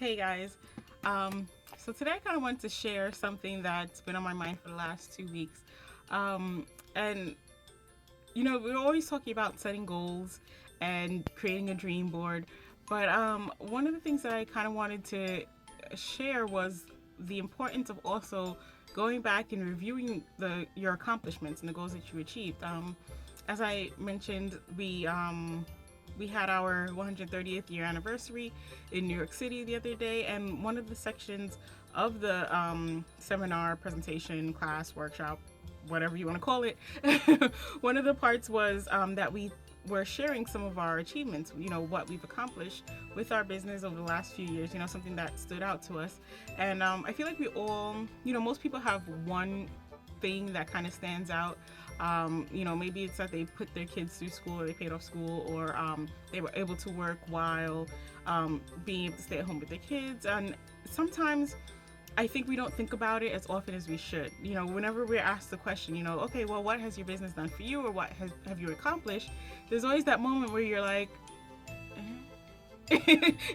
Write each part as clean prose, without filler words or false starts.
Hey guys. So today I kind of wanted to share something that's been on my mind for the last 2 weeks. And we're always talking about setting goals and creating a dream board. But one of the things that I kind of wanted to share was the importance of also going back and reviewing your accomplishments and the goals that you achieved. As I mentioned, we had our 130th year anniversary in New York City the other day, and one of the sections of the seminar, presentation, class, workshop, whatever you want to call it, one of the parts was that we were sharing some of our achievements, what we've accomplished with our business over the last few years, something that stood out to us. And I feel like we all, most people have one thing that kind of stands out. Maybe it's that they put their kids through school, or they paid off school, or they were able to work while being able to stay at home with their kids. And sometimes I think we don't think about it as often as we should. Whenever we're asked the question, okay, well, what has your business done for you, or have you accomplished? There's always that moment where you're like,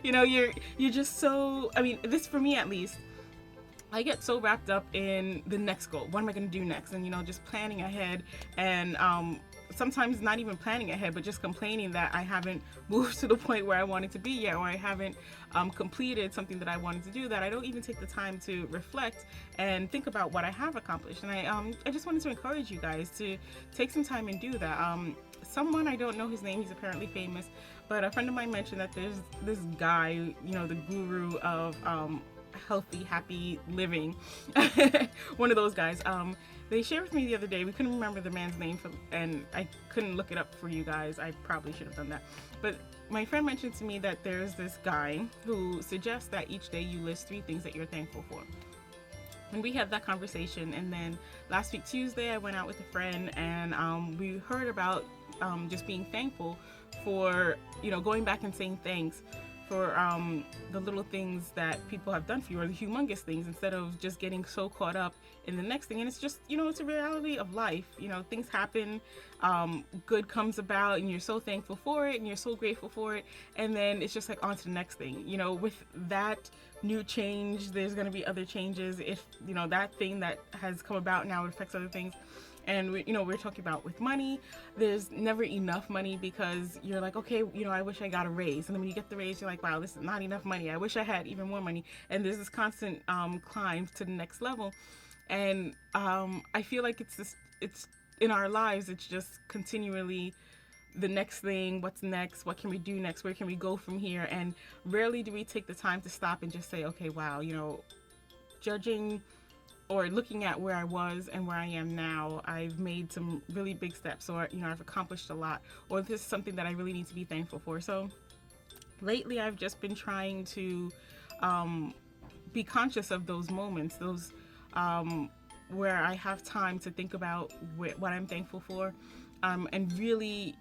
you're just so. I mean, this for me at least. I get so wrapped up in the next goal. What am I going to do next? And just planning ahead, and sometimes not even planning ahead, but just complaining that I haven't moved to the point where I wanted to be yet, or I haven't completed something that I wanted to do. That I don't even take the time to reflect and think about what I have accomplished. And I just wanted to encourage you guys to take some time and do that. Someone, I don't know his name, he's apparently famous, but a friend of mine mentioned that there's this guy, the guru of healthy, happy living. One of those guys. They shared with me the other day. We couldn't remember the man's name, and I couldn't look it up for you guys. I probably should have done that. But my friend mentioned to me that there's this guy who suggests that each day you list 3 things that you're thankful for. And we had that conversation, and then last week Tuesday I went out with a friend, and we heard about just being thankful for going back and saying thanks for the little things that people have done for you, or the humongous things, instead of just getting so caught up in the next thing. And it's just it's a reality of life. Things happen, good comes about, and you're so thankful for it and you're so grateful for it, and then it's just like on to the next thing. With that new change, there's going to be other changes. If that thing that has come about now affects other things. And we're talking about with money, there's never enough money, because you're like, okay, I wish I got a raise, and then when you get the raise, you're like, wow, this is not enough money, I wish I had even more money. And there's this constant climb to the next level. And I feel like it's in our lives, it's just continually the next thing. What's next? What can we do next? Where can we go from here? And rarely do we take the time to stop and just say, okay, wow, judging or looking at where I was and where I am now, I've made some really big steps, or I've accomplished a lot, or this is something that I really need to be thankful for. So lately I've just been trying to be conscious of those moments, those where I have time to think about what I'm thankful for, and really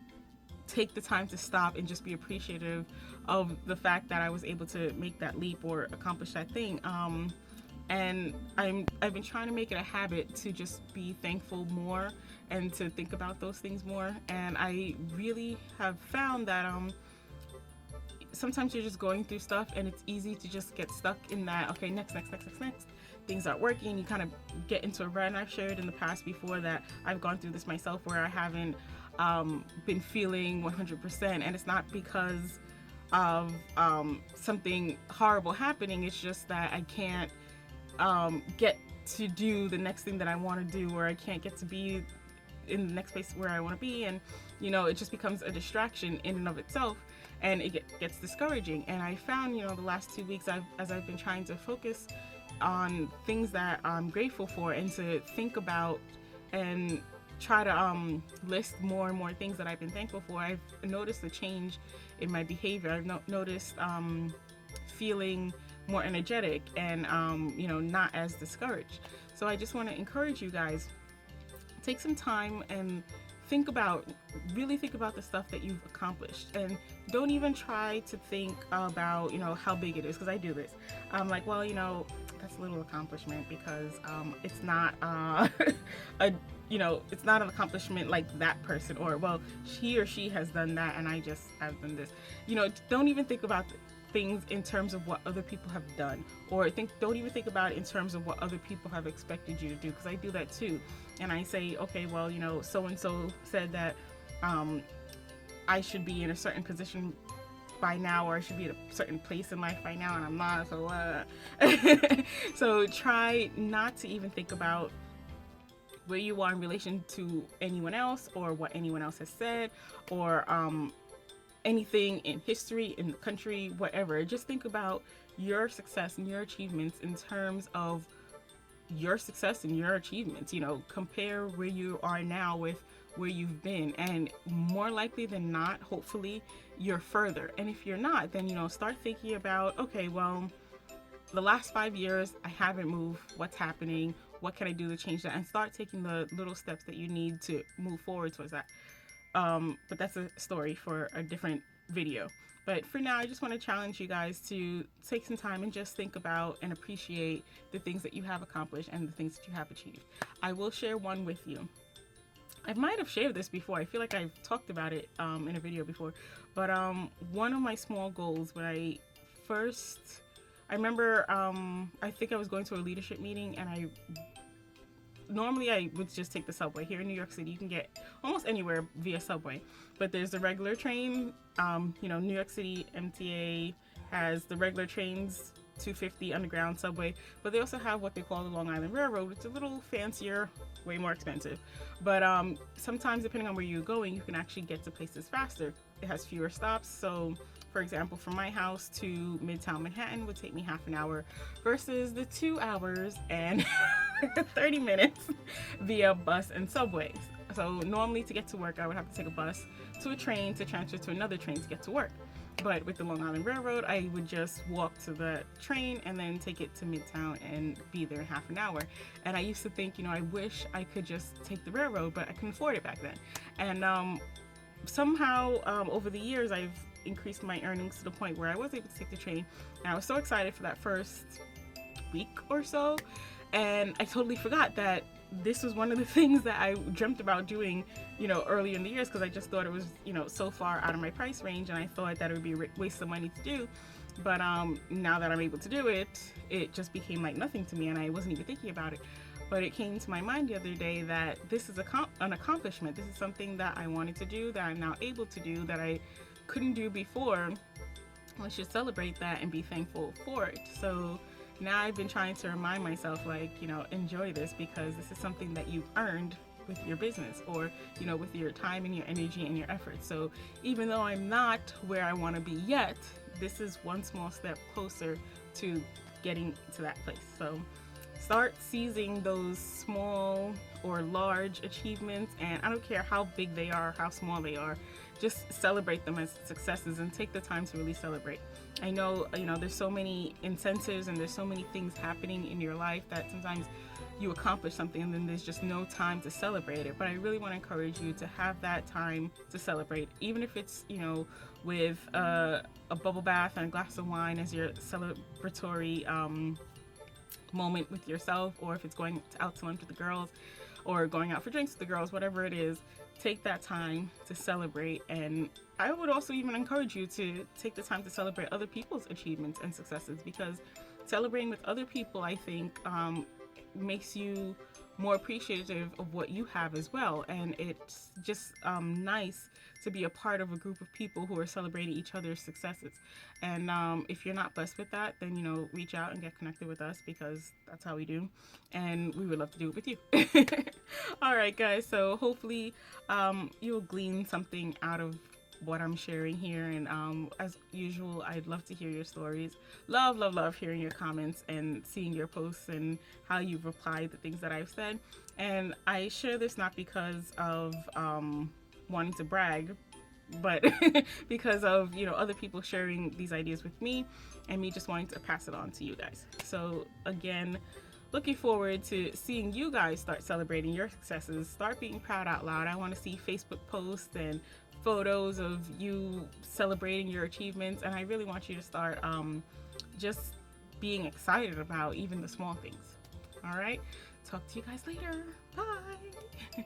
take the time to stop and just be appreciative of the fact that I was able to make that leap or accomplish that thing. And I've been trying to make it a habit to just be thankful more and to think about those things more. And I really have found that sometimes you're just going through stuff, and it's easy to just get stuck in that, okay, next. Things aren't working. You kind of get into a rut. And I've shared in the past before that I've gone through this myself, where I haven't been feeling 100%. And it's not because of something horrible happening. It's just that I can't get to do the next thing that I want to do, or I can't get to be in the next place where I want to be, and it just becomes a distraction in and of itself, and it gets discouraging. And I found the last 2 weeks, as I've been trying to focus on things that I'm grateful for, and to think about and try to list more and more things that I've been thankful for, I've noticed a change in my behavior. I've noticed feeling more energetic and not as discouraged. So I just want to encourage you guys, take some time and really think about the stuff that you've accomplished, and don't even try to think about how big it is, because I do this. I'm like, well, that's a little accomplishment, because it's not it's not an accomplishment like that person, or well, he or she has done that and I just have done this. Don't even think about things in terms of what other people have done, or don't even think about it in terms of what other people have expected you to do, because I do that too. And I say, okay, well, so and so said that I should be in a certain position by now, or I should be at a certain place in life by now, and I'm not. So try not to even think about where you are in relation to anyone else, or what anyone else has said, or anything in history, in the country, whatever. Just think about your success and your achievements in terms of your success and your achievements. Compare where you are now with where you've been, and more likely than not, hopefully you're further. And if you're not, then start thinking about, okay, well, the last 5 years I haven't moved. What's happening? What can I do to change that? And start taking the little steps that you need to move forward towards that. But that's a story for a different video. But for now, I just want to challenge you guys to take some time and just think about and appreciate the things that you have accomplished and the things that you have achieved. I will share one with you. I might have shared this before. I feel like I've talked about it in a video before. But one of my small goals when I remember, I think I was going to a leadership meeting, and normally I would just take the subway. Here in New York City, you can get almost anywhere via subway, but there's the regular train. New York City MTA has the regular trains, 250 underground subway, but they also have what they call the Long Island Railroad, which is a little fancier, way more expensive. But sometimes, depending on where you're going, you can actually get to places faster. It has fewer stops. So for example, from my house to Midtown Manhattan would take me half an hour versus the 2 hours and 30 minutes via bus and subways. So normally to get to work, I would have to take a bus to a train to transfer to another train to get to work. But with the Long Island Railroad, I would just walk to the train and then take it to Midtown and be there in half an hour. And I used to think, I wish I could just take the railroad, but I couldn't afford it back then. And somehow over the years, I've increased my earnings to the point where I was able to take the train. And I was so excited for that first week or so. And I totally forgot that this was one of the things that I dreamt about doing, early in the years, because I just thought it was, so far out of my price range, and I thought that it would be a waste of money to do. But now that I'm able to do it, it just became like nothing to me, and I wasn't even thinking about it. But it came to my mind the other day that this is an accomplishment. This is something that I wanted to do, that I'm now able to do, that I couldn't do before. I should celebrate that and be thankful for it. So now I've been trying to remind myself, enjoy this, because this is something that you've earned with your business, or, with your time and your energy and your efforts. So even though I'm not where I want to be yet, this is one small step closer to getting to that place. So start seizing those small or large achievements, and I don't care how big they are, how small they are, just celebrate them as successes and take the time to really celebrate. I know, there's so many incentives and there's so many things happening in your life that sometimes you accomplish something and then there's just no time to celebrate it. But I really want to encourage you to have that time to celebrate, even if it's, with a bubble bath and a glass of wine as your celebratory moment with yourself, or if it's going out to lunch with the girls or going out for drinks with the girls, whatever it is. Take that time to celebrate. And I would also even encourage you to take the time to celebrate other people's achievements and successes, because celebrating with other people, I think, makes you more appreciative of what you have as well. And it's just nice to be a part of a group of people who are celebrating each other's successes. And if you're not blessed with that, then, reach out and get connected with us, because that's how we do. And we would love to do it with you. All right, guys. So hopefully you'll glean something out of what I'm sharing here. And as usual, I'd love to hear your stories. Love hearing your comments and seeing your posts and how you've applied the things that I've said. And I share this not because of wanting to brag, but because of other people sharing these ideas with me, and me just wanting to pass it on to you guys. So again, looking forward to seeing you guys start celebrating your successes, start being proud out loud. I want to see Facebook posts and photos of you celebrating your achievements, and I really want you to start just being excited about even the small things. All right, talk to you guys later. Bye.